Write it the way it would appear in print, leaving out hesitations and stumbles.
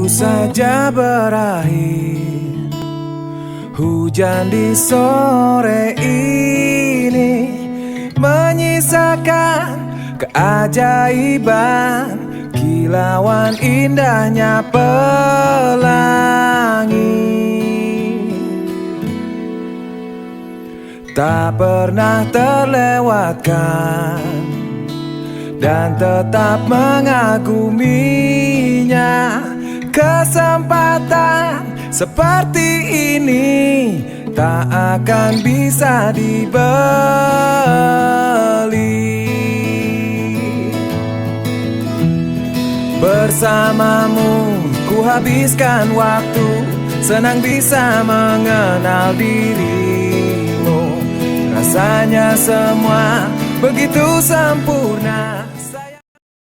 Baru saja berakhir hujan di sore ini, menyisakan keajaiban kilauan indahnya pelangi. Tak pernah terlewatkan dan tetap mengaguminya. Kesempatan seperti ini tak akan bisa dibeli. Bersamamu ku habiskan waktu, senang bisa mengenal dirimu. Rasanya semua begitu sempurna.